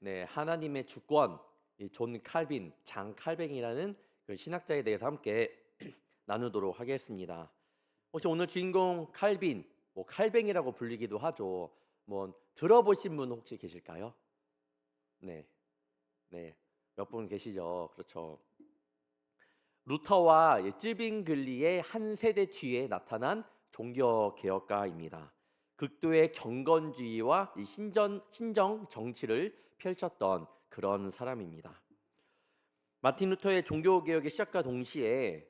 네, 하나님의 주권, 이 존 칼빈, 장 칼뱅이라는 그 신학자에 대해서 함께 나누도록 하겠습니다. 혹시 오늘 주인공 칼빈, 뭐 칼뱅이라고 불리기도 하죠. 뭐 들어보신 분 혹시 계실까요? 네, 네, 몇 분 계시죠? 그렇죠. 루터와 쯔빙글리의 한 세대 뒤에 나타난 종교 개혁가입니다. 극도의 경건주의와 이 신정 정치를 펼쳤던 그런 사람입니다. 마틴 루터의 종교 개혁의 시작과 동시에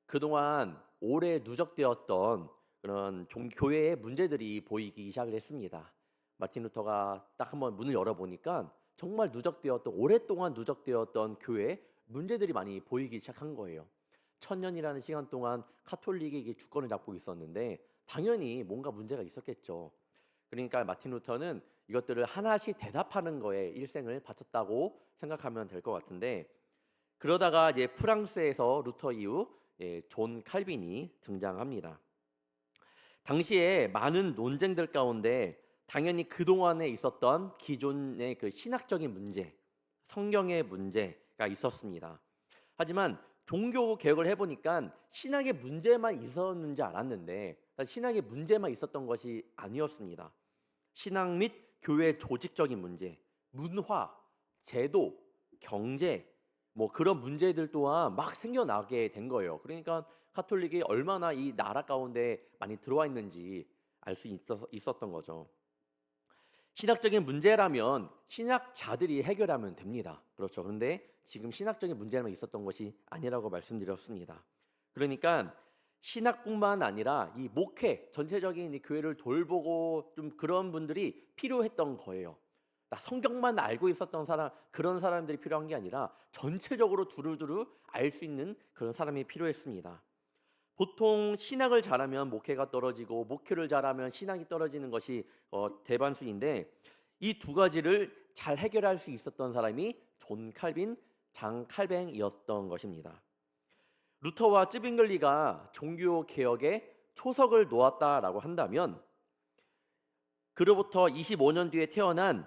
그동안 오래 누적되었던 그런 교회의 문제들이 보이기 시작을 했습니다. 마틴 루터가 딱 한번 문을 열어보니까 정말 누적되었던 오랫동안 누적되었던 교회의 문제들이 많이 보이기 시작한 거예요. 천년이라는 시간 동안 카톨릭이 주권을 잡고 있었는데 당연히 뭔가 문제가 있었겠죠. 그러니까 마틴 루터는 이것들을 하나씩 대답하는 거에 일생을 바쳤다고 생각하면 될 것 같은데, 그러다가 이제 프랑스에서 루터 이후 존 칼빈이 등장합니다. 당시에 많은 논쟁들 가운데 당연히 그동안에 있었던 기존의 그 신학적인 문제, 성경의 문제가 있었습니다. 하지만 종교 개혁을 해보니까 신학의 문제만 있었는지 알았는데 신학의 문제만 있었던 것이 아니었습니다. 신학 및 교회 조직적인 문제, 문화, 제도, 경제, 뭐 그런 문제들 또한 막 생겨나게 된 거예요. 그러니까 카톨릭이 얼마나 이 나라 가운데 많이 들어와 있는지 알 수 있었던 거죠. 신학적인 문제라면 신학자들이 해결하면 됩니다. 그렇죠. 그런데 지금 신학적인 문제만 있었던 것이 아니라고 말씀드렸습니다. 그러니까 신학뿐만 아니라 이 목회 전체적인 이 교회를 돌보고 좀 그런 분들이 필요했던 거예요. 나 성경만 알고 있었던 사람, 그런 사람들이 필요한 게 아니라 전체적으로 두루두루 알 수 있는 그런 사람이 필요했습니다. 보통 신학을 잘하면 목회가 떨어지고 목회를 잘하면 신학이 떨어지는 것이 대반수인데, 이 두 가지를 잘 해결할 수 있었던 사람이 존 칼빈, 장 칼뱅이었던 것입니다. 루터와 쯔빙글리가 종교 개혁에 초석을 놓았다라고 한다면, 그로부터 25년 뒤에 태어난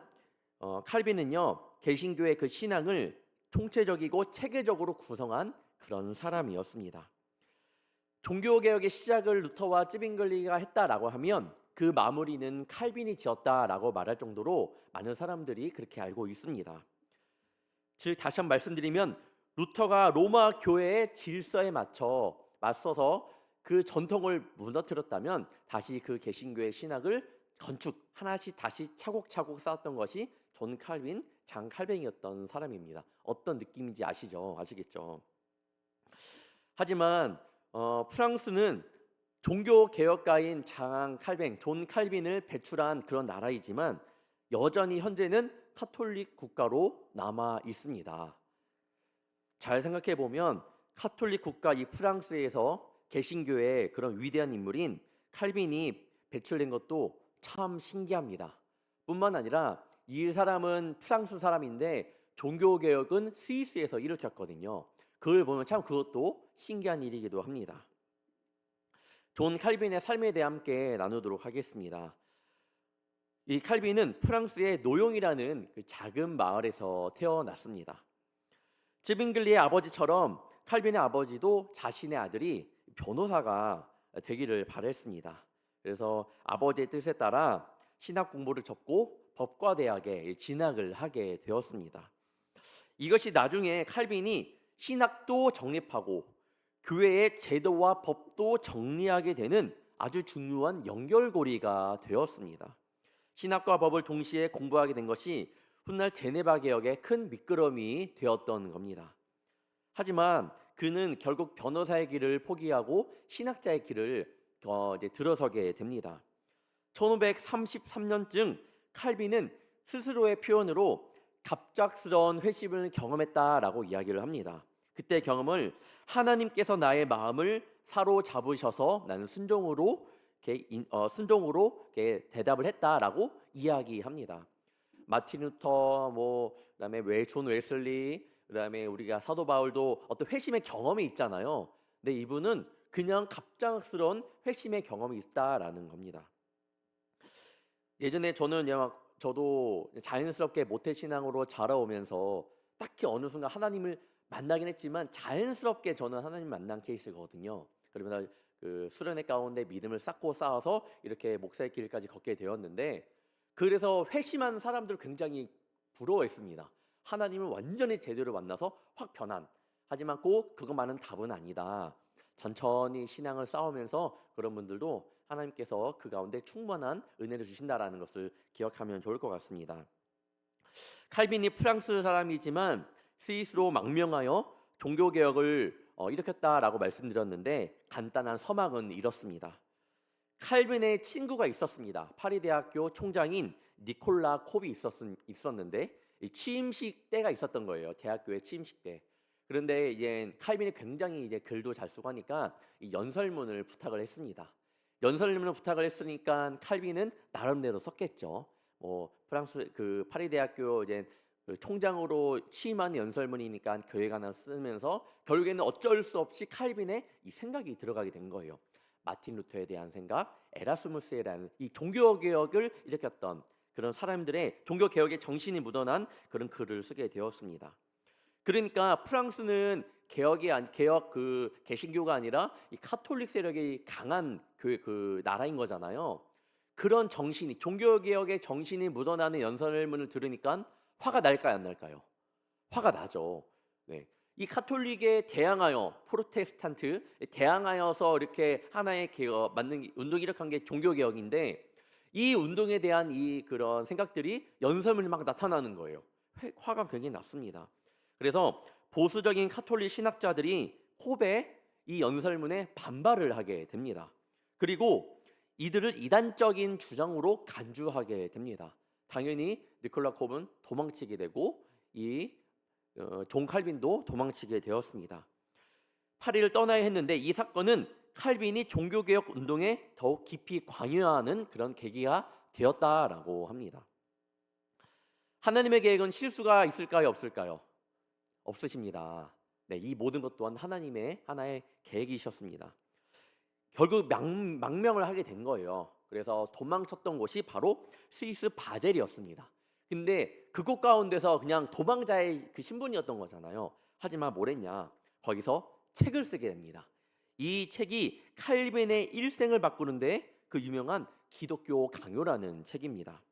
칼빈은요, 개신교의 그 신앙을 총체적이고 체계적으로 구성한 그런 사람이었습니다. 종교개혁의 시작을 루터와 쯔빙글리가 했다라고 하면 그 마무리는 칼빈이 지었다라고 말할 정도로 많은 사람들이 그렇게 알고 있습니다. 즉 다시 한번 말씀드리면, 루터가 로마 교회의 질서에 맞서서 그 전통을 무너뜨렸다면 다시 그 개신교의 신학을 건축 하나씩 다시 차곡차곡 쌓았던 것이 존 칼빈, 장 칼뱅이었던 사람입니다. 어떤 느낌인지 아시겠죠? 하지만 프랑스는 종교 개혁가인 장 칼뱅, 존 칼빈을 배출한 그런 나라이지만 여전히 현재는 카톨릭 국가로 남아 있습니다. 잘 생각해 보면 카톨릭 국가 이 프랑스에서 개신교의 그런 위대한 인물인 칼빈이 배출된 것도 참 신기합니다. 뿐만 아니라 이 사람은 프랑스 사람인데 종교 개혁은 스위스에서 일으켰거든요. 그걸 보면 참 그것도 신기한 일이기도 합니다. 존 칼빈의 삶에 대해 함께 나누도록 하겠습니다. 이 칼빈은 프랑스의 노용이라는 그 작은 마을에서 태어났습니다. 쯔빙글리의 아버지처럼 칼빈의 아버지도 자신의 아들이 변호사가 되기를 바랬습니다. 그래서 아버지의 뜻에 따라 신학 공부를 접고 법과대학에 진학을 하게 되었습니다. 이것이 나중에 칼빈이 신학도 정립하고 교회의 제도와 법도 정리하게 되는 아주 중요한 연결고리가 되었습니다. 신학과 법을 동시에 공부하게 된 것이 훗날 제네바 개혁의 큰 미끄럼이 되었던 겁니다. 하지만 그는 결국 변호사의 길을 포기하고 신학자의 길을 들어서게 됩니다. 1533년쯤 칼빈은 스스로의 표현으로 갑작스러운 회심을 경험했다라고 이야기를 합니다. 그때 경험을 하나님께서 나의 마음을 사로잡으셔서 나는 순종으로 대답을 했다라고 이야기합니다. 마틴 루터, 그다음에 존 웨슬리, 그다음에 우리가 사도 바울도 어떤 회심의 경험이 있잖아요. 근데 이분은 그냥 갑작스러운 회심의 경험이 있다라는 겁니다. 예전에 저는 저도 자연스럽게 모태신앙으로 자라오면서 딱히 어느 순간 하나님을 만나긴 했지만 자연스럽게 저는 하나님 만난 케이스거든요. 그러면 그 수련회 가운데 믿음을 쌓고 쌓아서 이렇게 목사의 길까지 걷게 되었는데, 그래서 회심한 사람들 굉장히 부러워했습니다. 하나님을 완전히 제대로 만나서 확 변한. 하지만 꼭 그것만은 답은 아니다. 천천히 신앙을 쌓으면서 그런 분들도 하나님께서 그 가운데 충만한 은혜를 주신다라는 것을 기억하면 좋을 것 같습니다. 칼빈이 프랑스 사람이지만 스위스로 망명하여 종교개혁을 일으켰다라고 말씀드렸는데, 간단한 서막은 이렇습니다. 칼빈의 친구가 있었습니다. 파리 대학교 총장인 니콜라 콥이 있었는데, 이 취임식 때가 있었던 거예요. 대학교의 취임식 때. 그런데 이제 칼빈이 굉장히 이제 글도 잘 쓰고 하니까 이 연설문을 부탁을 했습니다. 연설문을 부탁을 했으니까 칼빈은 나름대로 썼겠죠. 프랑스 그 파리 대학교 이제 그 총장으로 취임한 연설문이니까 교회가 하나 쓰면서 결국에는 어쩔 수 없이 칼빈의 이 생각이 들어가게 된 거예요. 마틴 루터에 대한 생각, 에라스무스에 대한 이 종교 개혁을 일으켰던 그런 사람들의 종교 개혁의 정신이 묻어난 그런 글을 쓰게 되었습니다. 그러니까 프랑스는 개혁 그 개신교가 아니라 이 카톨릭 세력이 강한 그 나라인 거잖아요. 그런 정신이, 종교 개혁의 정신이 묻어나는 연설문을 들으니까 화가 날까요, 안 날까요? 화가 나죠. 네. 이 카톨릭에 대항하여, 프로테스탄트 대항하여서 이렇게 하나의 개혁 만든 운동이 일으킨 게 종교 개혁인데, 이 운동에 대한 이 그런 생각들이 연설문에 막 나타나는 거예요. 화가 굉장히 났습니다. 그래서 보수적인 카톨릭 신학자들이 콥의 이 연설문에 반발을 하게 됩니다. 그리고 이들을 이단적인 주장으로 간주하게 됩니다. 당연히 니콜라 콥은 도망치게 되고 존 칼빈도 도망치게 되었습니다. 파리를 떠나야 했는데, 이 사건은 칼빈이 종교개혁 운동에 더욱 깊이 관여하는 그런 계기가 되었다라고 합니다. 하나님의 계획은 실수가 있을까요, 없을까요? 없으십니다. 네, 이 모든 것 또한 하나님의 하나의 계획이셨습니다. 결국 망명을 하게 된 거예요. 그래서 도망쳤던 곳이 바로 스위스 바젤이었습니다. 근데 그곳 가운데서 그냥 도망자의 그 신분이었던 거잖아요. 하지만 뭘 했냐? 거기서 책을 쓰게 됩니다. 이 책이 칼빈의 일생을 바꾸는데 그 유명한 기독교 강요라는 책입니다.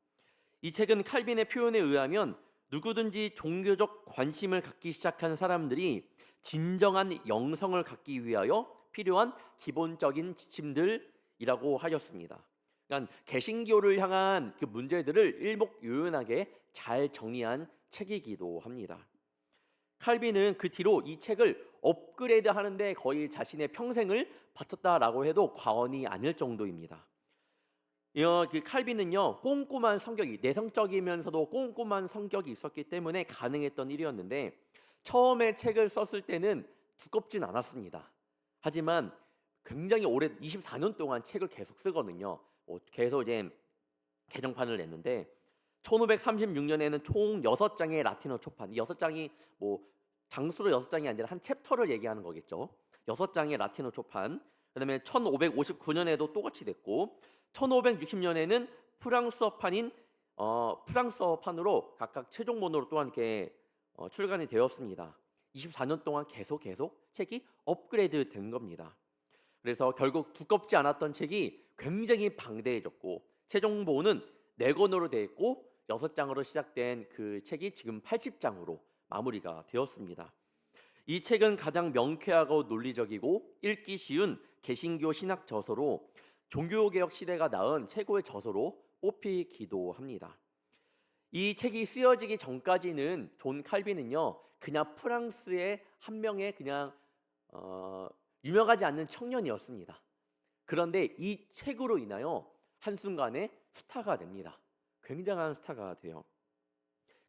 이 책은 칼빈의 표현에 의하면 누구든지 종교적 관심을 갖기 시작한 사람들이 진정한 영성을 갖기 위하여 필요한 기본적인 지침들이라고 하였습니다. 그러니까 개신교를 향한 그 문제들을 일목요연하게 잘 정리한 책이기도 합니다. 칼빈은 그 뒤로 이 책을 업그레이드 하는데 거의 자신의 평생을 바쳤다라고 해도 과언이 아닐 정도입니다. 그 칼빈은요, 꼼꼼한 성격이, 내성적이면서도 꼼꼼한 성격이 있었기 때문에 가능했던 일이었는데, 처음에 책을 썼을 때는 두껍진 않았습니다. 하지만 굉장히 오래 24년 동안 책을 계속 쓰거든요. 계속 이제 개정판을 냈는데 1536년에는 총 6장의 라틴어 초판, 이 6장이 뭐 장수로 6장이 아니라 한 챕터를 얘기하는 거겠죠. 6장의 라틴어 초판. 그다음에 1559년에도 똑같이 됐고 1560년에는 프랑스어판으로 각각 최종본으로 또한 이렇게 출간이 되었습니다. 24년 동안 계속 책이 업그레이드 된 겁니다. 그래서 결국 두껍지 않았던 책이 굉장히 방대해졌고, 최종본은 4권으로 되어 있고 6장으로 시작된 그 책이 지금 80장으로 마무리가 되었습니다. 이 책은 가장 명쾌하고 논리적이고 읽기 쉬운 개신교 신학 저서로 종교개혁 시대가 낳은 최고의 저서로 뽑히기도 합니다. 이 책이 쓰여지기 전까지는 존 칼빈은요, 그냥 프랑스의 한 명의 그냥 유명하지 않는 청년이었습니다. 그런데 이 책으로 인하여 한순간에 스타가 됩니다. 굉장한 스타가 돼요.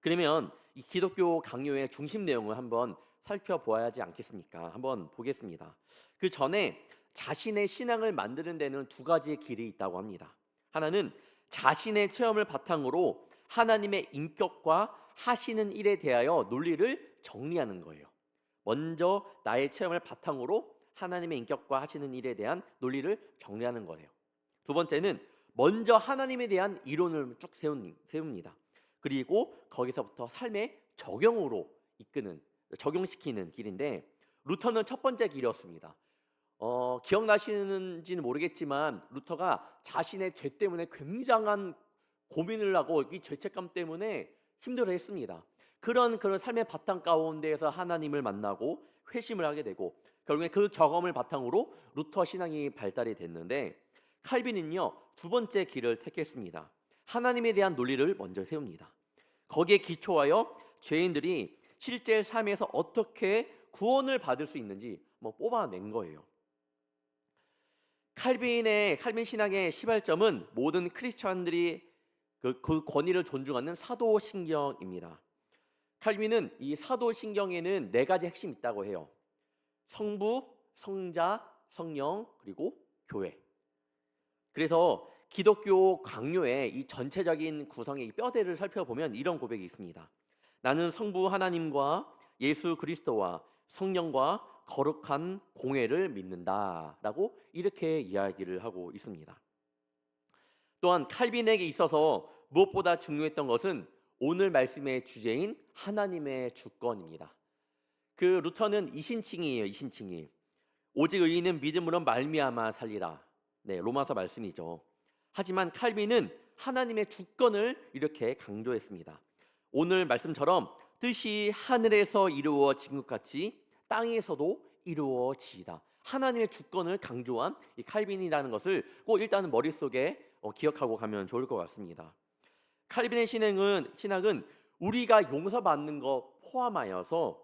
그러면 이 기독교 강요의 중심 내용을 한번 살펴보아야 하지 않겠습니까? 한번 보겠습니다. 그 전에 자신의 신앙을 만드는 데는 2가지의 길이 있다고 합니다. 하나는 자신의 체험을 바탕으로 하나님의 인격과 하시는 일에 대하여 논리를 정리하는 거예요. 먼저 나의 체험을 바탕으로 하나님의 인격과 하시는 일에 대한 논리를 정리하는 거예요. 두 번째는 먼저 하나님에 대한 이론을 쭉 세웁니다. 그리고 거기서부터 삶의 적용시키는 길인데, 루터는 첫 번째 길이었습니다. 기억나시는지는 모르겠지만 루터가 자신의 죄 때문에 굉장한 고민을 하고 이 죄책감 때문에 힘들어했습니다. 그런 삶의 바탕 가운데에서 하나님을 만나고 회심을 하게 되고, 결국에 그 경험을 바탕으로 루터 신앙이 발달이 됐는데, 칼빈은요 두 번째 길을 택했습니다. 하나님에 대한 논리를 먼저 세웁니다. 거기에 기초하여 죄인들이 실제 삶에서 어떻게 구원을 받을 수 있는지 뽑아낸 거예요. 칼빈 신앙의 시발점은 모든 크리스천들이 그 권위를 존중하는 사도신경입니다. 칼빈은 이 사도신경에는 네 가지 핵심이 있다고 해요. 성부, 성자, 성령, 그리고 교회. 그래서 기독교 강요의 이 전체적인 구성의 이 뼈대를 살펴보면 이런 고백이 있습니다. 나는 성부 하나님과 예수 그리스도와 성령과 거룩한 공회를 믿는다 라고 이렇게 이야기를 하고 있습니다. 또한 칼빈에게 있어서 무엇보다 중요했던 것은 오늘 말씀의 주제인 하나님의 주권입니다. 그 루터는 이신칭이에요. 이신칭이. 오직 의인은 믿음으로 말미암아 살리라. 네, 로마서 말씀이죠. 하지만 칼빈은 하나님의 주권을 이렇게 강조했습니다. 오늘 말씀처럼 뜻이 하늘에서 이루어진 것 같이 땅에서도 이루어지이다. 하나님의 주권을 강조한 이 칼빈이라는 것을 꼭 일단은 머릿속에 기억하고 가면 좋을 것 같습니다. 칼빈의 신학은 우리가 용서받는 것 포함하여서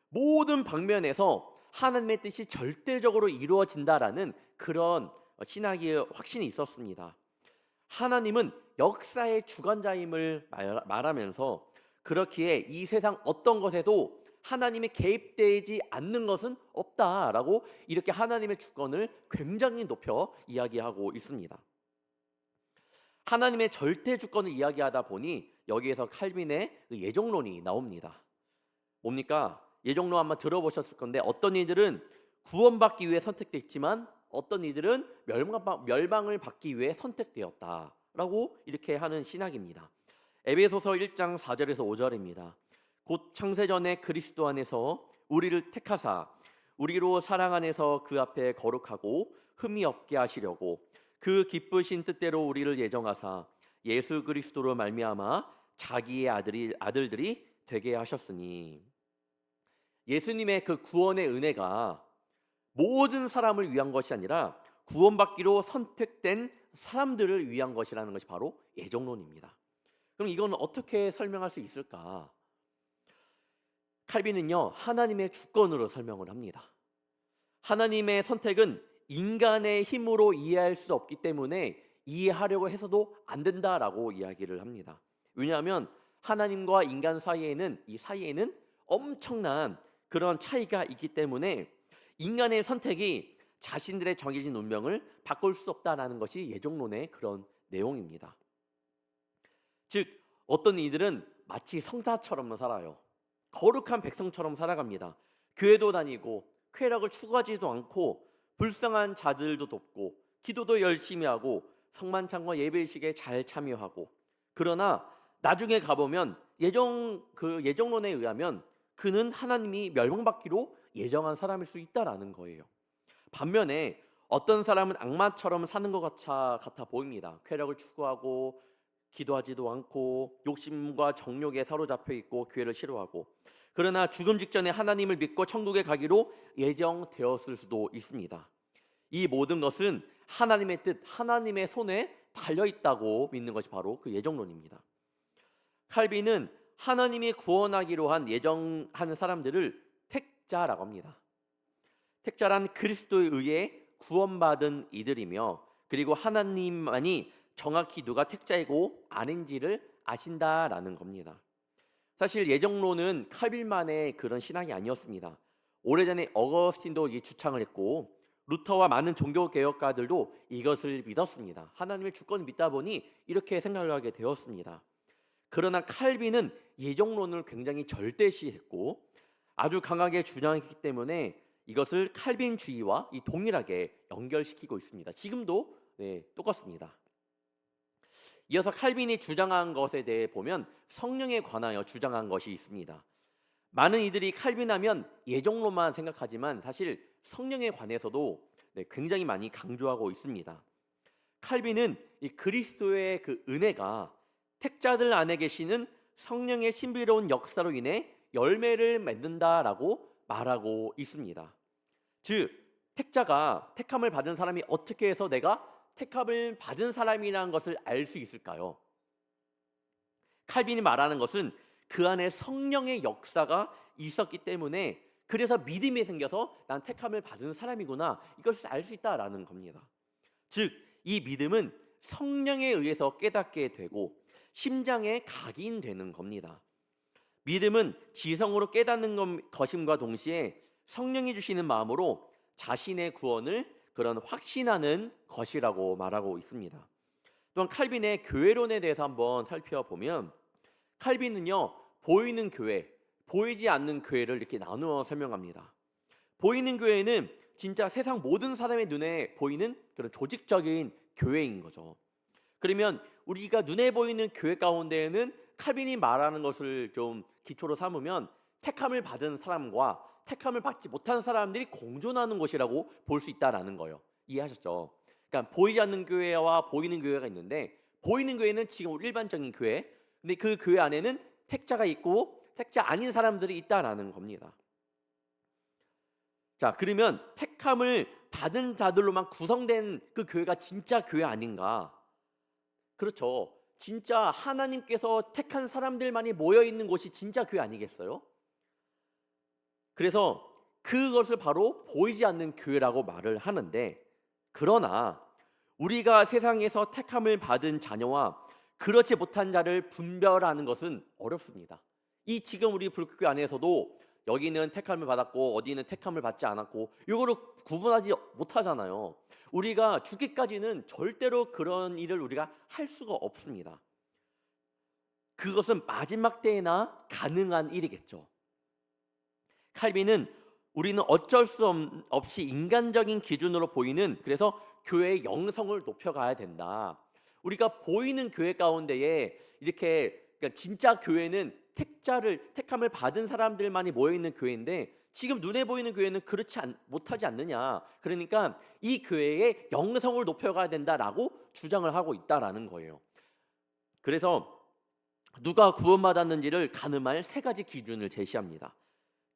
모든 방면에서 하나님의 뜻이 절대적으로 이루어진다라는 그런 신학의 확신이 있었습니다. 하나님은 역사의 주관자임을 말하면서 그렇기에 이 세상 어떤 것에도 하나님이 개입되지 않는 것은 없다라고 이렇게 하나님의 주권을 굉장히 높여 이야기하고 있습니다. 하나님의 절대 주권을 이야기하다 보니 여기에서 칼빈의 예정론이 나옵니다. 뭡니까? 예정론 한번 들어보셨을 건데, 어떤 이들은 구원받기 위해 선택됐지만 어떤 이들은 멸망을 받기 위해 선택되었다라고 이렇게 하는 신학입니다. 에베소서 1장 4절에서 5절입니다. 곧 창세전에 그리스도 안에서 우리를 택하사 우리로 사랑 안에서 그 앞에 거룩하고 흠이 없게 하시려고 그 기쁘신 뜻대로 우리를 예정하사 예수 그리스도로 말미암아 자기의 아들들이 되게 하셨으니, 예수님의 그 구원의 은혜가 모든 사람을 위한 것이 아니라 구원받기로 선택된 사람들을 위한 것이라는 것이 바로 예정론입니다. 그럼 이건 어떻게 설명할 수 있을까? 칼빈은요 하나님의 주권으로 설명을 합니다. 하나님의 선택은 인간의 힘으로 이해할 수 없기 때문에 이해하려고 해서도 안 된다라고 이야기를 합니다. 왜냐하면 하나님과 인간 사이에는 엄청난 그런 차이가 있기 때문에 인간의 선택이 자신들의 정해진 운명을 바꿀 수 없다라는 것이 예정론의 그런 내용입니다. 즉 어떤 이들은 마치 성자처럼 살아요. 거룩한 백성처럼 살아갑니다. 교회도 다니고 쾌락을 추구하지도 않고 불쌍한 자들도 돕고 기도도 열심히 하고 성만찬과 예배의식에 잘 참여하고, 그러나 나중에 가보면 예정론에 의하면 그는 하나님이 멸망받기로 예정한 사람일 수 있다라는 거예요. 반면에 어떤 사람은 악마처럼 사는 것 같아 보입니다. 쾌락을 추구하고 기도하지도 않고 욕심과 정욕에 사로잡혀 있고 교회를 싫어하고, 그러나 죽음 직전에 하나님을 믿고 천국에 가기로 예정되었을 수도 있습니다. 이 모든 것은 하나님의 뜻, 하나님의 손에 달려있다고 믿는 것이 바로 그 예정론입니다. 칼빈은 하나님이 구원하기로 한 예정한 사람들을 택자라고 합니다. 택자란 그리스도에 의해 구원받은 이들이며, 그리고 하나님만이 정확히 누가 택자이고 아닌지를 아신다라는 겁니다. 사실 예정론은 칼빈만의 그런 신앙이 아니었습니다. 오래전에 어거스틴도 이 주창을 했고 루터와 많은 종교개혁가들도 이것을 믿었습니다. 하나님의 주권을 믿다 보니 이렇게 생각을 하게 되었습니다. 그러나 칼빈은 예정론을 굉장히 절대시했고 아주 강하게 주장했기 때문에 이것을 칼빈주의와 동일하게 연결시키고 있습니다. 지금도 똑같습니다. 이어서 칼빈이 주장한 것에 대해 보면 성령에 관하여 주장한 것이 있습니다. 많은 이들이 칼빈하면 예정론만 생각하지만 사실 성령에 관해서도 굉장히 많이 강조하고 있습니다. 칼빈은 이 그리스도의 그 은혜가 택자들 안에 계시는 성령의 신비로운 역사로 인해 열매를 맺는다라고 말하고 있습니다. 즉, 택자가 택함을 받은 사람이 어떻게 해서 내가 택함을 받은 사람이라는 것을 알 수 있을까요? 칼빈이 말하는 것은 그 안에 성령의 역사가 있었기 때문에 그래서 믿음이 생겨서 난 택함을 받은 사람이구나 이것을 알 수 있다라는 겁니다. 즉, 이 믿음은 성령에 의해서 깨닫게 되고 심장에 각인되는 겁니다. 믿음은 지성으로 깨닫는 것임과 동시에 성령이 주시는 마음으로 자신의 구원을 그런 확신하는 것이라고 말하고 있습니다. 또한 칼빈의 교회론에 대해서 한번 살펴보면 칼빈은요, 보이는 교회, 보이지 않는 교회를 이렇게 나누어 설명합니다. 보이는 교회는 진짜 세상 모든 사람의 눈에 보이는 그런 조직적인 교회인 거죠. 그러면 우리가 눈에 보이는 교회 가운데에는 칼빈이 말하는 것을 좀 기초로 삼으면 택함을 받은 사람과 택함을 받지 못한 사람들이 공존하는 곳이라고 볼 수 있다라는 거예요. 이해하셨죠? 그러니까 보이지 않는 교회와 보이는 교회가 있는데 보이는 교회는 지금 일반적인 교회, 근데 그 교회 안에는 택자가 있고 택자 아닌 사람들이 있다라는 겁니다. 자, 그러면 택함을 받은 자들로만 구성된 그 교회가 진짜 교회 아닌가? 그렇죠. 진짜 하나님께서 택한 사람들만이 모여 있는 곳이 진짜 교회 아니겠어요? 그래서 그것을 바로 보이지 않는 교회라고 말을 하는데, 그러나 우리가 세상에서 택함을 받은 자녀와 그렇지 못한 자를 분별하는 것은 어렵습니다. 이 지금 우리 불교교 안에서도 여기는 택함을 받았고 어디는 택함을 받지 않았고 이거를 구분하지 못하잖아요. 우리가 죽기까지는 절대로 그런 일을 우리가 할 수가 없습니다. 그것은 마지막 때에나 가능한 일이겠죠. 칼빈은 우리는 어쩔 수 없이 인간적인 기준으로 보이는, 그래서 교회의 영성을 높여가야 된다. 우리가 보이는 교회 가운데에 이렇게, 그러니까 진짜 교회는 택함을 받은 사람들만이 모여 있는 교회인데 지금 눈에 보이는 교회는 그렇지 못하지 않느냐. 그러니까 이 교회의 영성을 높여가야 된다라고 주장을 하고 있다라는 거예요. 그래서 누가 구원받았는지를 가늠할 세 가지 기준을 제시합니다.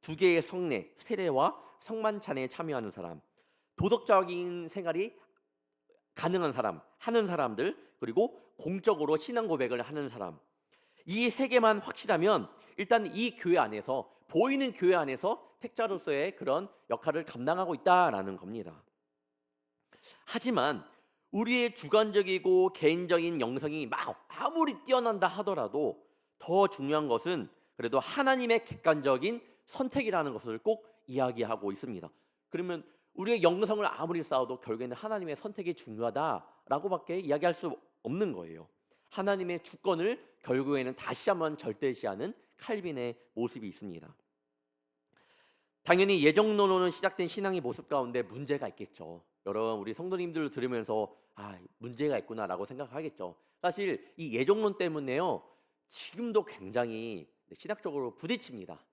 2개의 성례, 세례와 성만찬에 참여하는 사람, 도덕적인 생활이 가능한 사람, 하는 사람들, 그리고 공적으로 신앙 고백을 하는 사람. 이 3개만 확실하면 일단 이 교회 안에서, 보이는 교회 안에서 택자로서의 그런 역할을 감당하고 있다라는 겁니다. 하지만 우리의 주관적이고 개인적인 영성이 아무리 뛰어난다 하더라도 더 중요한 것은 그래도 하나님의 객관적인 선택이라는 것을 꼭 이야기하고 있습니다. 그러면 우리의 영성을 아무리 쌓아도 결국에는 하나님의 선택이 중요하다라고밖에 이야기할 수 없는 거예요. 하나님의 주권을 결국에는 다시 한번 절대시하는 칼빈의 모습이 있습니다. 당연히 예정론으로 시작된 신앙의 모습 가운데 문제가 있겠죠. 여러분, 우리 성도님들 들으면서 문제가 있구나라고 생각하겠죠. 사실 이 예정론 때문에요, 지금도 굉장히 신학적으로 부딪힙니다.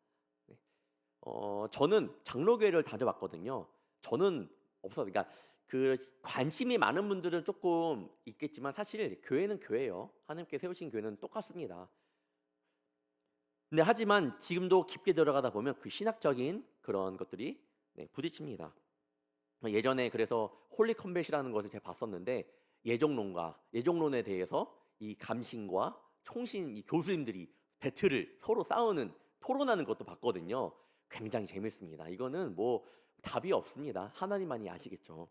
저는 장로교회를 다녀봤거든요. 저는 없어요. 그러니까 그 관심이 많은 분들은 조금 있겠지만 사실 교회는 교회예요. 하나님께 세우신 교회는 똑같습니다. 근데 하지만 지금도 깊게 들어가다 보면 그 신학적인 그런 것들이 부딪힙니다. 예전에 그래서 홀리 컴뱃이라는 것을 제가 봤었는데 예정론에 대해서 이 감신과 총신 이 교수님들이 배틀을 서로 싸우는, 토론하는 것도 봤거든요. 굉장히 재밌습니다. 이거는 뭐 답이 없습니다. 하나님만이 아시겠죠.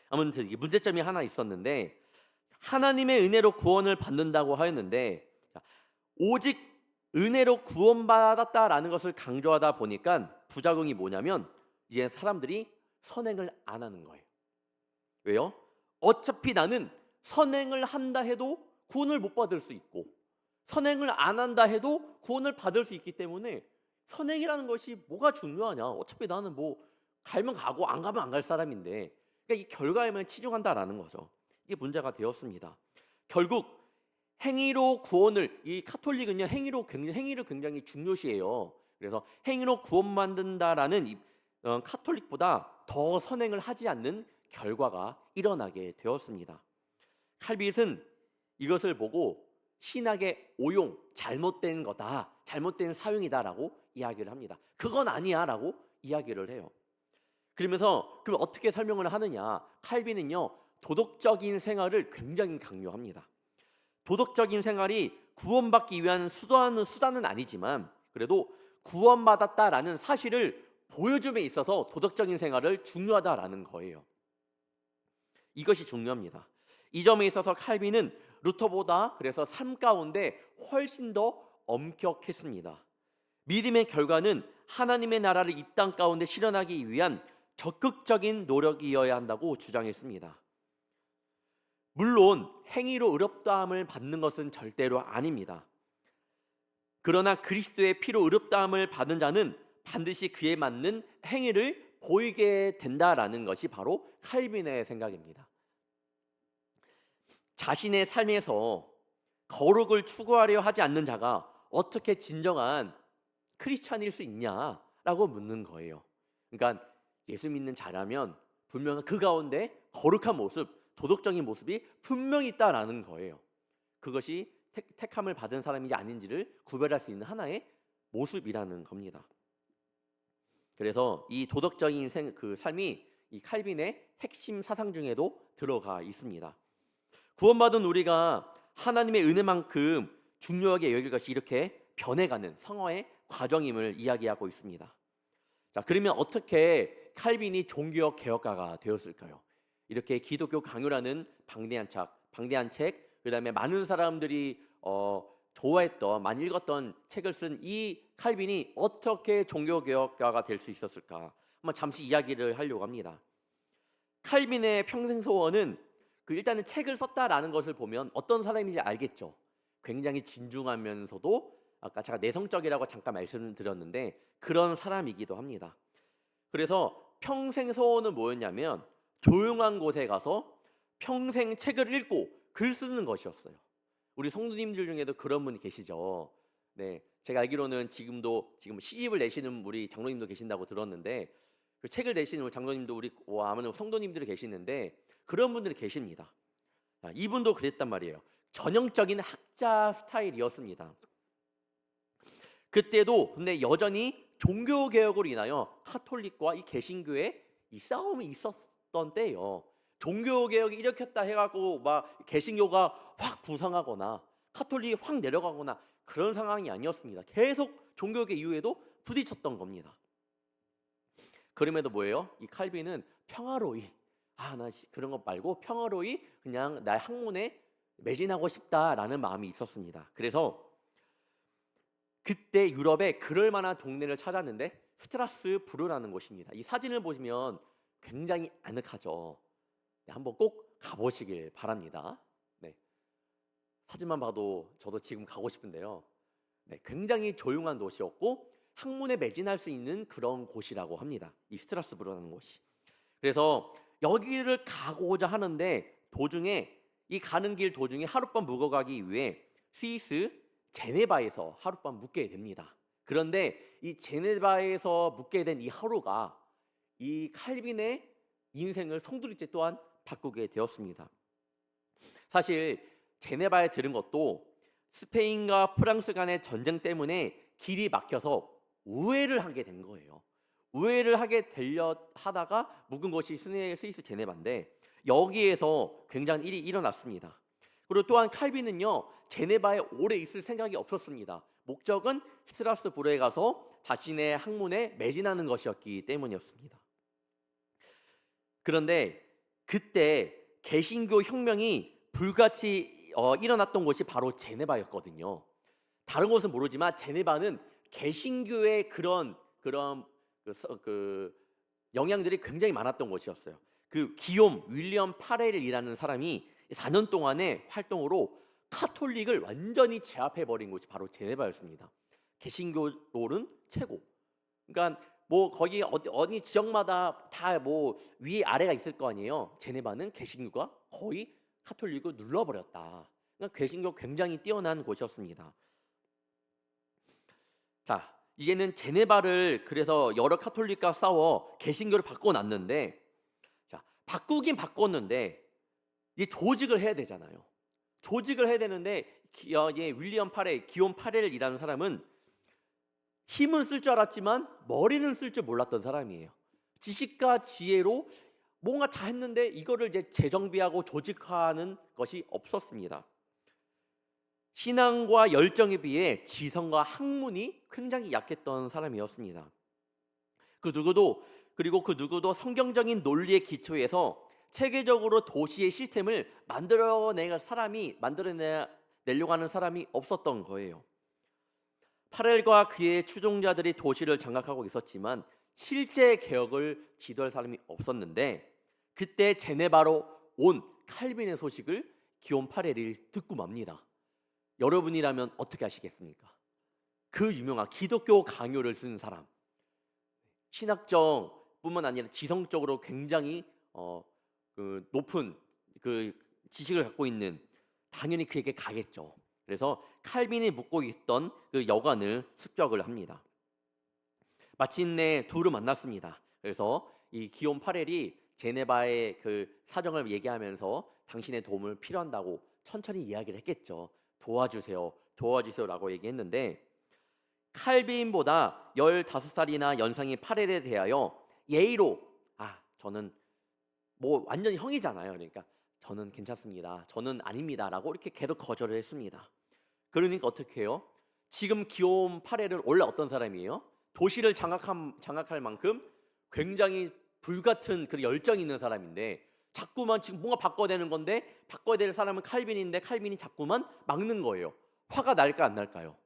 아무튼 이게 문제점이 하나 있었는데, 하나님의 은혜로 구원을 받는다고 하였는데 오직 은혜로 구원받았다라는 것을 강조하다 보니까 부작용이 뭐냐면 이제 사람들이 선행을 안 하는 거예요. 왜요? 어차피 나는 선행을 한다 해도 구원을 못 받을 수 있고 선행을 안 한다 해도 구원을 받을 수 있기 때문에 선행이라는 것이 뭐가 중요하냐. 어차피 나는 뭐 가면 가고 안 가면 안 갈 사람인데, 그러니까 이 결과에만 치중한다라는 거죠. 이게 문제가 되었습니다. 결국 행위로 구원을, 이 카톨릭은요 행위를 굉장히 중요시해요. 그래서 행위로 구원받는다라는 카톨릭보다 더 선행을 하지 않는 결과가 일어나게 되었습니다. 칼빈은 이것을 보고 신학의 오용, 잘못된 거다, 잘못된 사용이다라고 이야기를 합니다. 그건 아니야라고 이야기를 해요. 그러면서 그럼 어떻게 설명을 하느냐? 칼빈은요 도덕적인 생활을 굉장히 강요합니다. 도덕적인 생활이 구원받기 위한 수단은 아니지만 그래도 구원받았다라는 사실을 보여줌에 있어서 도덕적인 생활을 중요하다라는 거예요. 이것이 중요합니다. 이 점에 있어서 칼빈은 루터보다 그래서 삶 가운데 훨씬 더 엄격했습니다. 믿음의 결과는 하나님의 나라를 이 땅 가운데 실현하기 위한 적극적인 노력이어야 한다고 주장했습니다. 물론 행위로 의롭다함을 받는 것은 절대로 아닙니다. 그러나 그리스도의 피로 의롭다함을 받은 자는 반드시 그에 맞는 행위를 보이게 된다라는 것이 바로 칼빈의 생각입니다. 자신의 삶에서 거룩을 추구하려 하지 않는 자가 어떻게 진정한 크리스찬일 수 있냐라고 묻는 거예요. 그러니까 예수 믿는 자라면 분명히 그 가운데 거룩한 모습, 도덕적인 모습이 분명히 있다라는 거예요. 그것이 택함을 받은 사람인지 아닌지를 구별할 수 있는 하나의 모습이라는 겁니다. 그래서 이 도덕적인 삶이 이 칼빈의 핵심 사상 중에도 들어가 있습니다. 구원받은 우리가 하나님의 은혜만큼 중요하게 여길 것이 이렇게 변해가는 성화의 과정임을 이야기하고 있습니다. 자, 그러면 어떻게 칼빈이 종교적 개혁가가 되었을까요? 이렇게 기독교 강요라는 방대한 책, 그다음에 많은 사람들이 좋아했던, 많이 읽었던 책을 쓴 이 칼빈이 어떻게 종교 개혁가가 될 수 있었을까? 한번 잠시 이야기를 하려고 합니다. 칼빈의 평생 소원은 일단은 책을 썼다라는 것을 보면 어떤 사람인지 알겠죠. 굉장히 진중하면서도 아까 제가 내성적이라고 잠깐 말씀을 드렸는데 그런 사람이기도 합니다. 그래서 평생 소원은 뭐였냐면 조용한 곳에 가서 평생 책을 읽고 글 쓰는 것이었어요. 우리 성도님들 중에도 그런 분이 계시죠. 네, 제가 알기로는 지금 시집을 내시는 우리 장로님도 계신다고 들었는데 그 책을 내시는 우리 장로님도 아무튼 성도님들이 계시는데 그런 분들이 계십니다. 이분도 그랬단 말이에요. 전형적인 학자 스타일이었습니다. 그때도 근데 여전히 종교 개혁으로 인하여 카톨릭과 이 개신교의 이 싸움이 있었던 때예요. 종교 개혁이 일으켰다 해갖고 막 개신교가 확 부상하거나 카톨릭이 확 내려가거나 그런 상황이 아니었습니다. 계속 종교개 이후에도 부딪혔던 겁니다. 그럼에도 뭐예요? 이 칼빈은 평화로이 나 그런 것 말고 평화로이 그냥 나 학문에 매진하고 싶다라는 마음이 있었습니다. 그래서 그때 유럽에 그럴 만한 동네를 찾았는데 스트라스부르라는 곳입니다. 이 사진을 보시면 굉장히 아늑하죠. 네, 한번 꼭 가보시길 바랍니다. 네, 사진만 봐도 저도 지금 가고 싶은데요. 네, 굉장히 조용한 도시였고 학문에 매진할 수 있는 그런 곳이라고 합니다. 이 스트라스부르라는 곳이. 그래서 여기를 가고자 하는데 이 가는 길 도중에 하룻밤 묵어가기 위해 스위스 제네바에서 하룻밤 묵게 됩니다. 그런데 이 제네바에서 묵게 된 이 하루가 이 칼빈의 인생을 송두리째 또한 바꾸게 되었습니다. 사실 제네바에 들은 것도 스페인과 프랑스 간의 전쟁 때문에 길이 막혀서 우회를 하게 된 거예요. 우회를 하다가 묵은 곳이 스위스 제네바인데 여기에서 굉장한 일이 일어났습니다. 그리고 또한 칼빈은요 제네바에 오래 있을 생각이 없었습니다. 목적은 스트라스부르에 가서 자신의 학문에 매진하는 것이었기 때문이었습니다. 그런데 그때 개신교 혁명이 불같이 일어났던 곳이 바로 제네바였거든요. 다른 곳은 모르지만 제네바는 개신교의 그런 영향들이 굉장히 많았던 곳이었어요. 그 기욤 윌리엄 파렐이라는 사람이 4년 동안의 활동으로 카톨릭을 완전히 제압해버린 곳이 바로 제네바였습니다. 개신교는 최고. 그러니까 뭐 거기 어느 지역마다 다 뭐 위 아래가 있을 거 아니에요. 제네바는 개신교가 거의 카톨릭을 눌러버렸다. 그러니까 개신교 굉장히 뛰어난 곳이었습니다. 자, 이제는 제네바를 그래서 여러 카톨릭과 싸워 개신교를 바꿔놨는데, 자, 바꾸긴 바꿨는데 이 조직을 해야 되잖아요. 조직을 해야 되는데 윌리엄 파렐, 기욤 파렐이라는 사람은 힘은 쓸 줄 알았지만 머리는 쓸 줄 몰랐던 사람이에요. 지식과 지혜로 뭔가 다 했는데 이거를 이제 재정비하고 조직화하는 것이 없었습니다. 신앙과 열정에 비해 지성과 학문이 굉장히 약했던 사람이었습니다. 그리고 그 누구도 성경적인 논리의 기초에서 체계적으로 도시의 시스템을 만들어내려고 하는 사람이 없었던 거예요. 파렐과 그의 추종자들이 도시를 장악하고 있었지만 실제 개혁을 지도할 사람이 없었는데, 그때 제네바로 온 칼빈의 소식을 기욤 파렐이 듣고 맙니다. 여러분이라면 어떻게 하시겠습니까? 그 유명한 기독교 강요를 쓴 사람, 신학적뿐만 아니라 지성적으로 굉장히 높은 그 지식을 갖고 있는, 당연히 그에게 가겠죠. 그래서 칼빈이 묵고 있던 그 여관을 습격을 합니다. 마침내 둘을 만났습니다. 그래서 이 기욤 파렐이 제네바의 그 사정을 얘기하면서 당신의 도움을 필요한다고 천천히 이야기를 했겠죠. 도와주세요라고 얘기했는데, 칼빈보다 15살이나 연상인 파렐에 대하여 예의로 저는 뭐 완전히 형이잖아요. 그러니까 저는 괜찮습니다, 저는 아닙니다라고 이렇게 계속 거절을 했습니다. 그러니까 어떻게 해요? 지금 기욤 파렐은 원래 어떤 사람이에요? 도시를 장악할 만큼 굉장히 불같은 그 열정이 있는 사람인데, 자꾸만 지금 뭔가 바꿔야 되는 건데 바꿔야 될 사람은 칼빈인데 칼빈이 자꾸만 막는 거예요. 화가 날까 안 날까요?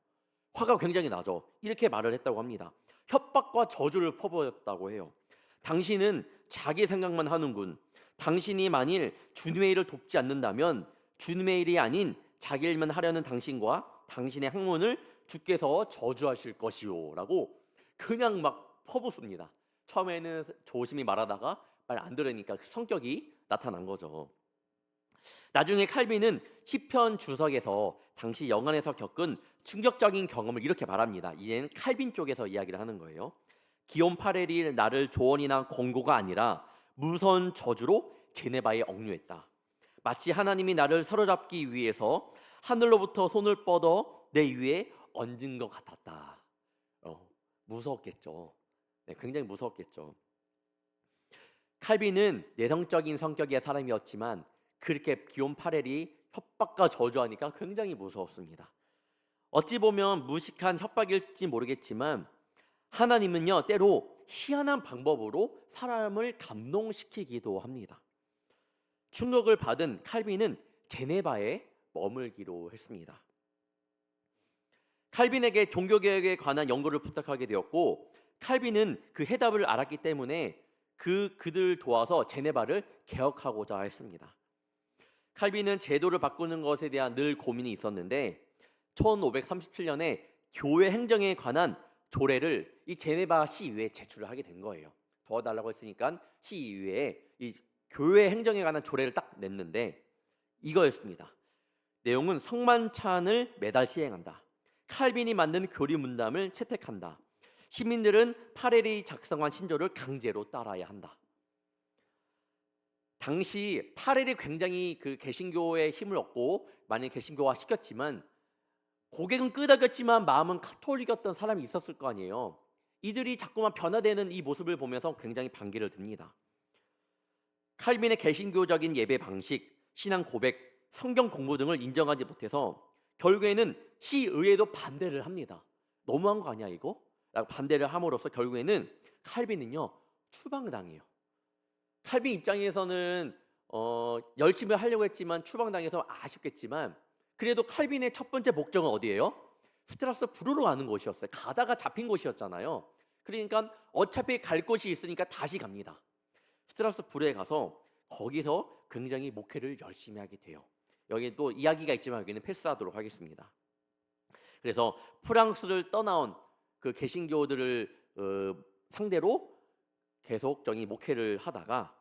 화가 굉장히 나죠. 이렇게 말을 했다고 합니다. 협박과 저주를 퍼부었다고 해요. 당신은 자기 생각만 하는군. 당신이 만일 주님의 일을 돕지 않는다면 주님의 일이 아닌 자기 일만 하려는 당신과 당신의 학문을 주께서 저주하실 것이요 라고 그냥 막 퍼붓습니다. 처음에는 조심히 말하다가 말 안 들으니까 그 성격이 나타난 거죠. 나중에 칼빈은 시편 주석에서 당시 영안에서 겪은 충격적인 경험을 이렇게 말합니다. 이제는 칼빈 쪽에서 이야기를 하는 거예요. 기욤 파렐이 나를 조언이나 권고가 아니라 무서운 저주로 제네바에 억류했다. 마치 하나님이 나를 사로잡기 위해서 하늘로부터 손을 뻗어 내 위에 얹은 것 같았다. 무서웠겠죠. 네, 굉장히 무서웠겠죠. 칼빈은 내성적인 성격의 사람이었지만 그렇게 기욤 파렐이 협박과 저주하니까 굉장히 무서웠습니다. 어찌 보면 무식한 협박일지 모르겠지만 하나님은요, 때로 희한한 방법으로 사람을 감동시키기도 합니다. 충격을 받은 칼빈은 제네바에 머물기로 했습니다. 칼빈에게 종교개혁에 관한 연구를 부탁하게 되었고, 칼빈은 그 해답을 알았기 때문에 그들 도와서 제네바를 개혁하고자 했습니다. 칼빈은 제도를 바꾸는 것에 대한 늘 고민이 있었는데 1537년에 교회 행정에 관한 조례를 이 제네바 시의회에 제출을 하게 된 거예요. 도와달라고 했으니까 시의회에 이 교회 행정에 관한 조례를 딱 냈는데 이거였습니다. 내용은 성만찬을 매달 시행한다. 칼빈이 만든 교리 문답을 채택한다. 시민들은 파렐이 작성한 신조를 강제로 따라야 한다. 당시 파렐이 굉장히 그 개신교의 힘을 얻고 많이 개신교화 시켰지만 고개는 끄덕였지만 마음은 카톨릭이었던 사람이 있었을 거 아니에요. 이들이 자꾸만 변화되는 이 모습을 보면서 굉장히 반기를 듭니다. 칼빈의 개신교적인 예배 방식, 신앙 고백, 성경 공부 등을 인정하지 못해서 결국에는 시의회도 반대를 합니다. 너무한 거 아니야 이거? 라고 반대를 함으로써 결국에는 칼빈은요 추방당해요. 칼빈 입장에서는 열심히 하려고 했지만 추방당해서 아쉽겠지만, 그래도 칼빈의 첫 번째 목적은 어디예요? 스트라스부르로 가는 곳이었어요. 가다가 잡힌 곳이었잖아요. 그러니까 어차피 갈 곳이 있으니까 다시 갑니다. 스트라스부르에 가서 거기서 굉장히 목회를 열심히 하게 돼요. 여기 또 이야기가 있지만 여기는 패스하도록 하겠습니다. 그래서 프랑스를 떠나온 그 개신교들을 상대로 계속적인 목회를 하다가,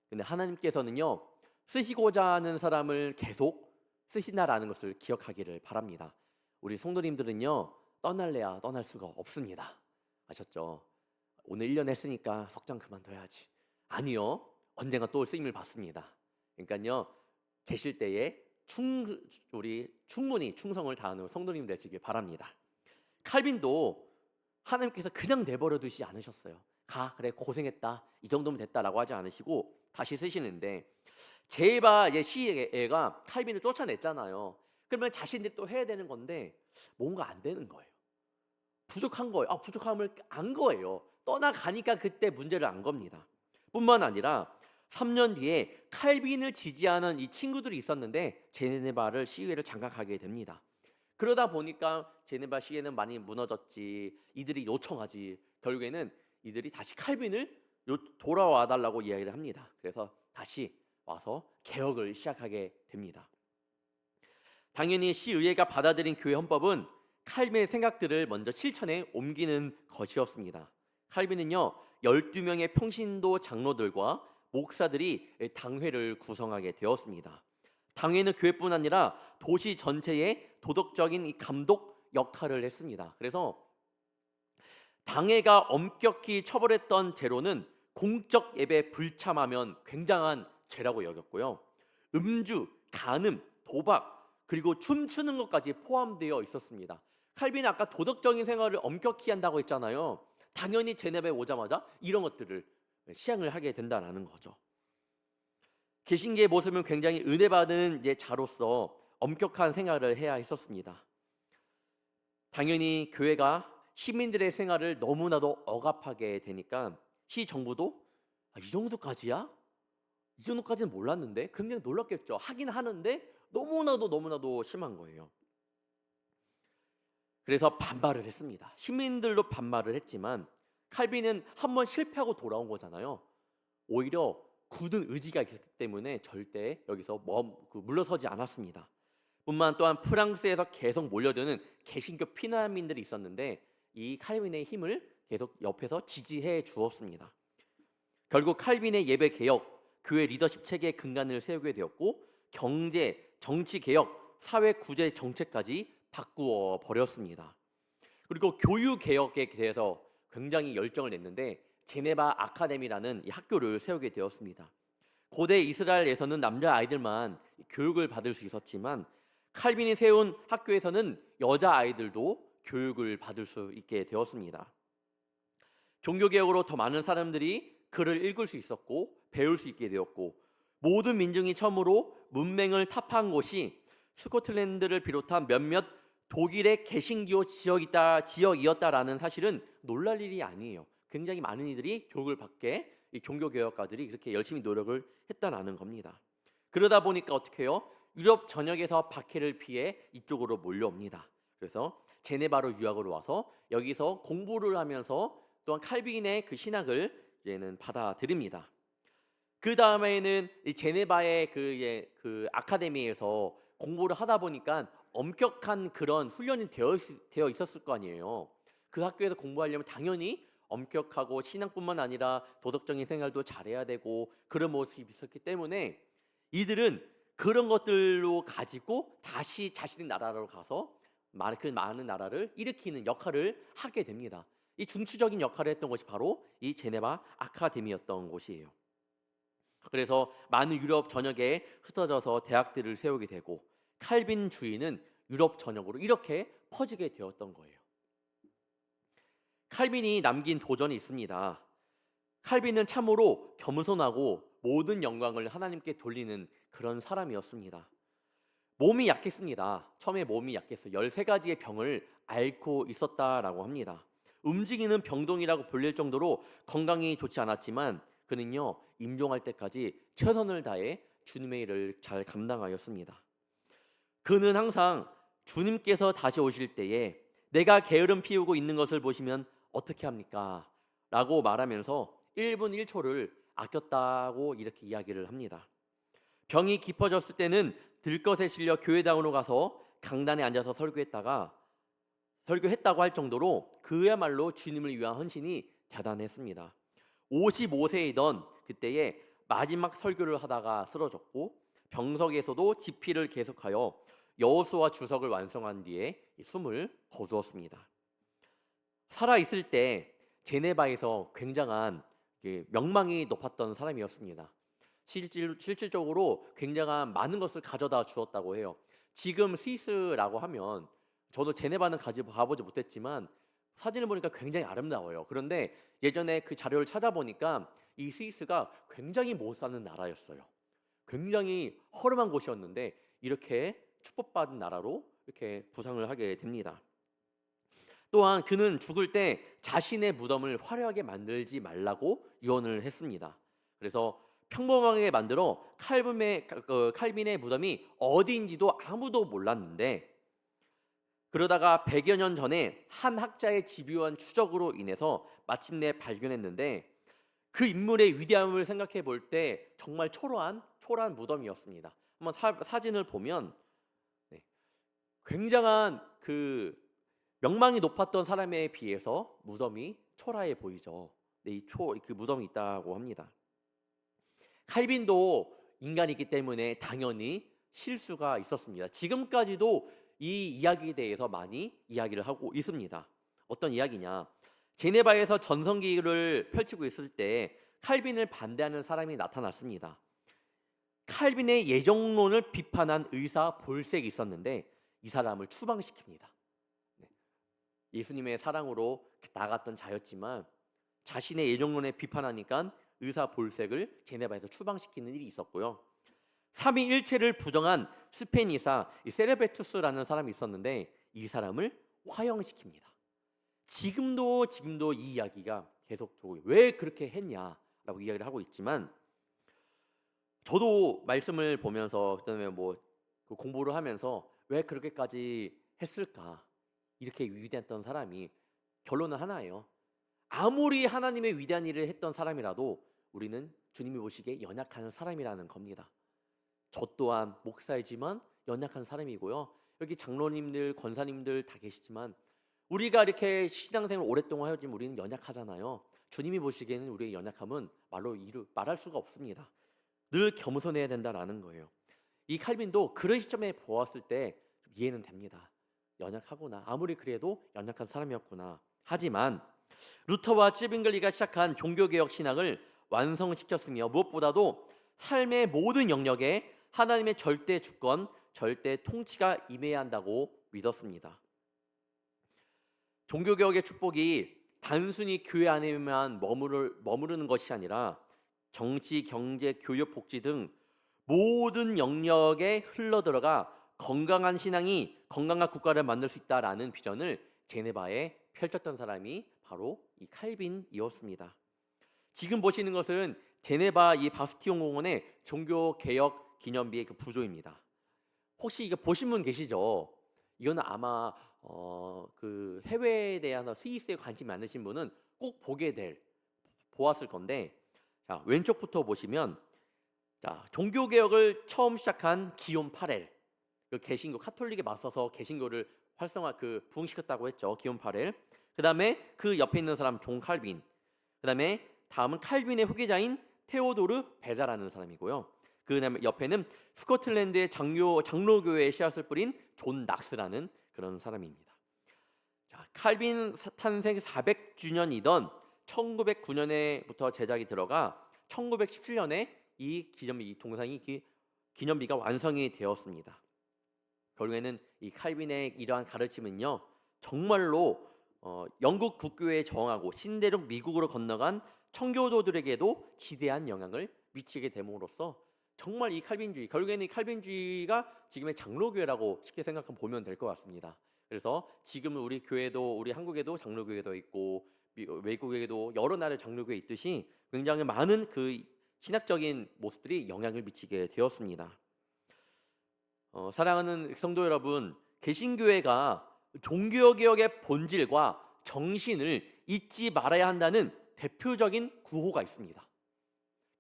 근데 하나님께서는요 쓰시고자 하는 사람을 계속 쓰신다라는 것을 기억하기를 바랍니다. 우리 성도님들은요, 떠날래야 떠날 수가 없습니다. 아셨죠? 오늘 1년 했으니까 석장 그만둬야지. 아니요. 언젠가 또 쓰임을 받습니다. 그러니까요, 계실 때에 우리 충분히 충성을 다하는 성도님 되시길 바랍니다. 칼빈도 하나님께서 그냥 내버려 두시지 않으셨어요. 가, 그래, 고생했다, 이 정도면 됐다라고 하지 않으시고 다시 쓰시는데, 제바 시애가 칼빈을 쫓아냈잖아요. 그러면 자신들이 또 해야 되는 건데 뭔가 안 되는 거예요. 부족한 거예요. 부족함을 안 거예요. 떠나가니까 그때 문제를 안 겁니다. 뿐만 아니라 3년 뒤에 칼빈을 지지하는 이 친구들이 있었는데 제네바를 시위회를 장악하게 됩니다. 그러다 보니까 제네바 시위회는 많이 무너졌지. 이들이 요청하지. 결국에는 이들이 다시 칼빈을 돌아와 달라고 이야기를 합니다. 그래서 다시 와서 개혁을 시작하게 됩니다. 당연히 시의회가 받아들인 교회 헌법은 칼빈의 생각들을 먼저 실천에 옮기는 것이었습니다. 칼빈은요, 12명의 평신도 장로들과 목사들이 당회를 구성하게 되었습니다. 당회는 교회뿐 아니라 도시 전체의 도덕적인 이 감독 역할을 했습니다. 그래서 당회가 엄격히 처벌했던 죄로는 공적 예배 불참하면 굉장한 죄라고 여겼고요. 음주, 간음, 도박, 그리고 춤추는 것까지 포함되어 있었습니다. 칼빈은 아까 도덕적인 생활을 엄격히 한다고 했잖아요. 당연히 제네바에 오자마자 이런 것들을 시행을 하게 된다는 거죠. 개신계의 모습은 굉장히 은혜받은 자로서 엄격한 생활을 해야 했었습니다. 당연히 교회가 시민들의 생활을 너무나도 억압하게 되니까 시정부도 이 정도까지야? 이 정도까지는 몰랐는데 굉장히 놀랐겠죠. 하긴 하는데 너무나도 심한 거예요. 그래서 반발을 했습니다. 시민들도 반발을 했지만 칼빈은 한번 실패하고 돌아온 거잖아요. 오히려 굳은 의지가 있었기 때문에 절대 여기서 물러서지 않았습니다. 또한 프랑스에서 계속 몰려드는 개신교 피난민들이 있었는데 이 칼빈의 힘을 계속 옆에서 지지해 주었습니다. 결국 칼빈의 예배 개혁, 교회 리더십 체계의 근간을 세우게 되었고 경제, 정치 개혁, 사회 구제 정책까지 바꾸어 버렸습니다. 그리고 교육 개혁에 대해서 굉장히 열정을 냈는데 제네바 아카데미라는 이 학교를 세우게 되었습니다. 고대 이스라엘에서는 남자 아이들만 교육을 받을 수 있었지만 칼빈이 세운 학교에서는 여자 아이들도 교육을 받을 수 있게 되었습니다. 종교개혁으로 더 많은 사람들이 글을 읽을 수 있었고 배울 수 있게 되었고 모든 민중이 처음으로 문맹을 타파한 곳이 스코틀랜드를 비롯한 몇몇 독일의 개신교 지역이었다라는 사실은 놀랄 일이 아니에요. 굉장히 많은 이들이 교육을 받게 이 종교개혁가들이 그렇게 열심히 노력을 했다는 겁니다. 그러다 보니까 어떻게 해요? 유럽 전역에서 박해를 피해 이쪽으로 몰려옵니다. 그래서 제네바로 유학을 와서 여기서 공부를 하면서 또한 칼빈의 그 신학을 이제는 받아들입니다. 그 다음에는 제네바의 그 아카데미에서 공부를 하다 보니까 엄격한 그런 훈련이 되어 있었을 거 아니에요. 그 학교에서 공부하려면 당연히 엄격하고 신앙뿐만 아니라 도덕적인 생활도 잘해야 되고 그런 모습이 있었기 때문에 이들은 그런 것들로 가지고 다시 자신의 나라로 가서 그 많은 나라를 일으키는 역할을 하게 됩니다. 이 중추적인 역할을 했던 것이 바로 이 제네바 아카데미였던 곳이에요. 그래서 많은 유럽 전역에 흩어져서 대학들을 세우게 되고 칼빈주의는 유럽 전역으로 이렇게 퍼지게 되었던 거예요. 칼빈이 남긴 도전이 있습니다. 칼빈은 참으로 겸손하고 모든 영광을 하나님께 돌리는 그런 사람이었습니다. 몸이 약했습니다. 처음에 몸이 약했어요. 13가지의 병을 앓고 있었다라고 합니다. 움직이는 병동이라고 불릴 정도로 건강이 좋지 않았지만 그는요, 임종할 때까지 최선을 다해 주님의 일을 잘 감당하였습니다. 그는 항상 주님께서 다시 오실 때에 내가 게으름 피우고 있는 것을 보시면 어떻게 합니까? 라고 말하면서 1분 1초를 아꼈다고 이렇게 이야기를 합니다. 병이 깊어졌을 때는 들것에 실려 교회당으로 가서 강단에 앉아서 설교했다고 할 정도로 그야말로 주님을 위한 헌신이 대단했습니다. 55세이던 그때에 마지막 설교를 하다가 쓰러졌고 병석에서도 집필을 계속하여 여호수아 주석을 완성한 뒤에 숨을 거두었습니다. 살아 있을 때 제네바에서 굉장한 명망이 높았던 사람이었습니다. 실질적으로 굉장한 많은 것을 가져다 주었다고 해요. 지금 스위스라고 하면 저도 제네바는 가보지 못했지만 사진을 보니까 굉장히 아름다워요. 그런데 예전에 그 자료를 찾아보니까 이 스위스가 굉장히 못 사는 나라였어요. 굉장히 허름한 곳이었는데 이렇게 축복받은 나라로 이렇게 부상을 하게 됩니다. 또한 그는 죽을 때 자신의 무덤을 화려하게 만들지 말라고 유언을 했습니다. 그래서 평범하게 만들어 칼빈의 무덤이 어디인지도 아무도 몰랐는데, 그러다가 100여 년 전에 한 학자의 집요한 추적으로 인해서 마침내 발견했는데, 그 인물의 위대함을 생각해 볼 때 정말 초라한 무덤이었습니다. 한번 사진을 보면 굉장한 그 명망이 높았던 사람에 비해서 무덤이 초라해 보이죠. 그 무덤이 있다고 합니다. 칼빈도 인간이기 때문에 당연히 실수가 있었습니다. 지금까지도 이 이야기에 대해서 많이 이야기를 하고 있습니다. 어떤 이야기냐? 제네바에서 전성기를 펼치고 있을 때 칼빈을 반대하는 사람이 나타났습니다. 칼빈의 예정론을 비판한 의사 볼색이 있었는데 이 사람을 추방시킵니다. 예수님의 사랑으로 나갔던 자였지만 자신의 예정론에 비판하니까 의사 볼색을 제네바에서 추방시키는 일이 있었고요. 삼위일체를 부정한 스페인 의사 세르베투스라는 사람이 있었는데 이 사람을 화형시킵니다. 지금도 이 이야기가 계속 들어오고, 왜 그렇게 했냐라고 이야기를 하고 있지만, 저도 말씀을 보면서 그다음에 공부를 하면서 왜 그렇게까지 했을까, 이렇게 위대했던 사람이, 결론은 하나예요. 아무리 하나님의 위대한 일을 했던 사람이라도 우리는 주님이 보시기에 연약한 사람이라는 겁니다. 저 또한 목사이지만 연약한 사람이고요. 여기 장로님들, 권사님들 다 계시지만 우리가 이렇게 신앙생활을 오랫동안 하였지만 우리는 연약하잖아요. 주님이 보시기에는 우리의 연약함은 말할 수가 없습니다. 늘 겸손해야 된다라는 거예요. 이 칼빈도 그런 시점에 보았을 때 좀 이해는 됩니다. 연약하구나. 아무리 그래도 연약한 사람이었구나. 하지만 루터와 찌빙글리가 시작한 종교개혁 신앙을 완성시켰으며 무엇보다도 삶의 모든 영역에 하나님의 절대 주권, 절대 통치가 임해야 한다고 믿었습니다. 종교개혁의 축복이 단순히 교회 안에만 머무르는 것이 아니라 정치, 경제, 교육, 복지 등 모든 영역에 흘러들어가 건강한 신앙이 건강한 국가를 만들 수 있다라는 비전을 제네바에 펼쳤던 사람이 바로 이 칼빈이었습니다. 지금 보시는 것은 제네바 이 바스티온 공원의 종교개혁 기념비의 그 부조입니다. 혹시 이거 보신 분 계시죠? 이거는 아마 그 해외에 대한 스위스에 관심이 많으신 분은 꼭 보았을 건데, 자, 왼쪽부터 보시면, 자, 종교개혁을 처음 시작한 기욤 파렐, 그 개신교 카톨릭에 맞서서 개신교를 부흥시켰다고 했죠. 기욤 파렐. 그 다음에 그 옆에 있는 사람 존 칼빈. 그 다음에 다음은 칼빈의 후계자인 테오도르 베자라는 사람이고요. 그 다음에 옆에는 스코틀랜드의 장로교회의 씨앗을 뿌린 존 낙스라는 그런 사람입니다. 자, 칼빈 탄생 400주년이던 1909년에부터 제작이 들어가 1917년에 이 기념비가 완성이 되었습니다. 결국에는 이 칼빈의 이러한 가르침은요, 정말로 영국 국교에 저항하고 신대륙 미국으로 건너간 청교도들에게도 지대한 영향을 미치게 됨으로써 정말 이 칼빈주의, 결국에는 이 칼빈주의가 지금의 장로교회라고 쉽게 보면 될 것 같습니다. 그래서 지금은 우리 한국에도 장로교회도 있고 외국에도 여러 나라의 장로교회 있듯이 굉장히 많은 그 신학적인 모습들이 영향을 미치게 되었습니다. 사랑하는 성도 여러분, 개신교회가 종교개혁의 본질과 정신을 잊지 말아야 한다는 대표적인 구호가 있습니다.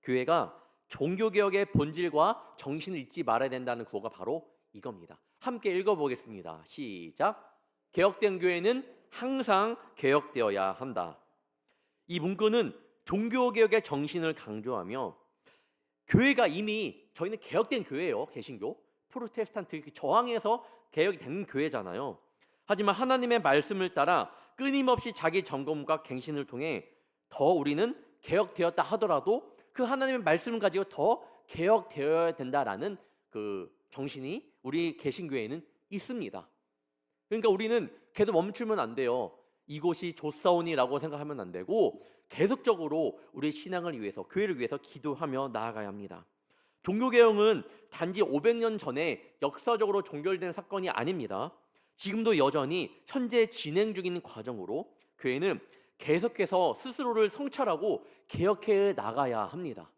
교회가 종교개혁의 본질과 정신을 잊지 말아야 된다는 구호가 바로 이겁니다. 함께 읽어보겠습니다. 시작. 개혁된 교회는 항상 개혁되어야 한다. 이 문구는 종교개혁의 정신을 강조하며 교회가 이미 저희는 개혁된 교회예요. 개신교. 프로테스탄트 이렇게 저항해서 개혁이 된 교회잖아요. 하지만 하나님의 말씀을 따라 끊임없이 자기 점검과 갱신을 통해 더 우리는 개혁되었다 하더라도 그 하나님의 말씀을 가지고 더 개혁되어야 된다라는 그 정신이 우리 개신교회에는 있습니다. 그러니까 우리는 계속 멈추면 안 돼요. 이곳이 좋사오니라고 생각하면 안 되고 계속적으로 우리 신앙을 위해서, 교회를 위해서 기도하며 나아가야 합니다. 종교개혁은 단지 500년 전에 역사적으로 종결된 사건이 아닙니다. 지금도 여전히 현재 진행 중인 과정으로 교회는 계속해서 스스로를 성찰하고 개혁해 나가야 합니다.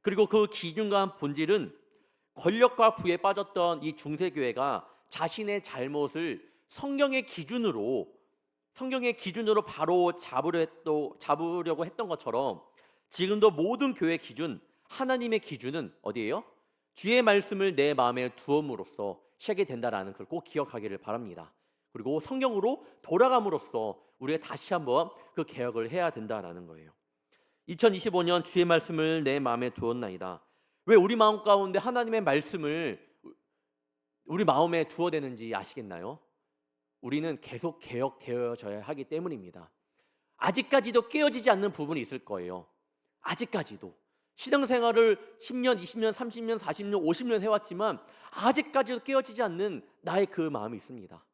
그리고 그 기준과 본질은 권력과 부에 빠졌던 이 중세교회가 자신의 잘못을 성경의 기준으로 바로 잡으려고 했던 것처럼 지금도 모든 교회 기준, 하나님의 기준은 어디예요? 주의 말씀을 내 마음에 두음으로써 시작이 된다라는 걸 꼭 기억하기를 바랍니다. 그리고 성경으로 돌아감으로써 우리가 다시 한번 그 개혁을 해야 된다라는 거예요. 2025년 주의 말씀을 내 마음에 두었나이다. 왜 우리 마음 가운데 하나님의 말씀을 우리 마음에 두어야 되는지 아시겠나요? 우리는 계속 개혁되어져야 하기 때문입니다. 아직까지도 깨어지지 않는 부분이 있을 거예요. 아직까지도 신앙생활을 10년, 20년, 30년, 40년, 50년 해왔지만 아직까지도 깨어지지 않는 나의 그 마음이 있습니다.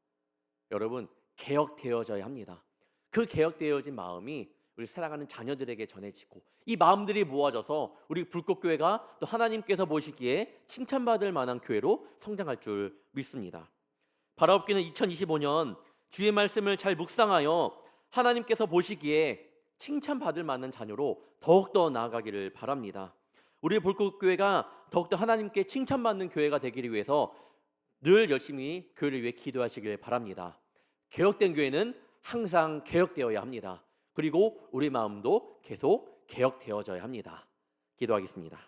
여러분, 개혁되어져야 합니다. 그 개혁되어진 마음이 우리 사랑하는 자녀들에게 전해지고 이 마음들이 모아져서 우리 불꽃교회가 또 하나님께서 보시기에 칭찬받을 만한 교회로 성장할 줄 믿습니다. 바라옵기는 2025년 주의 말씀을 잘 묵상하여 하나님께서 보시기에 칭찬받을 만한 자녀로 더욱더 나아가기를 바랍니다. 우리 불꽃교회가 더욱더 하나님께 칭찬받는 교회가 되기를 위해서 늘 열심히 교회를 위해 기도하시길 바랍니다. 개혁된 교회는 항상 개혁되어야 합니다. 그리고 우리 마음도 계속 개혁되어져야 합니다. 기도하겠습니다.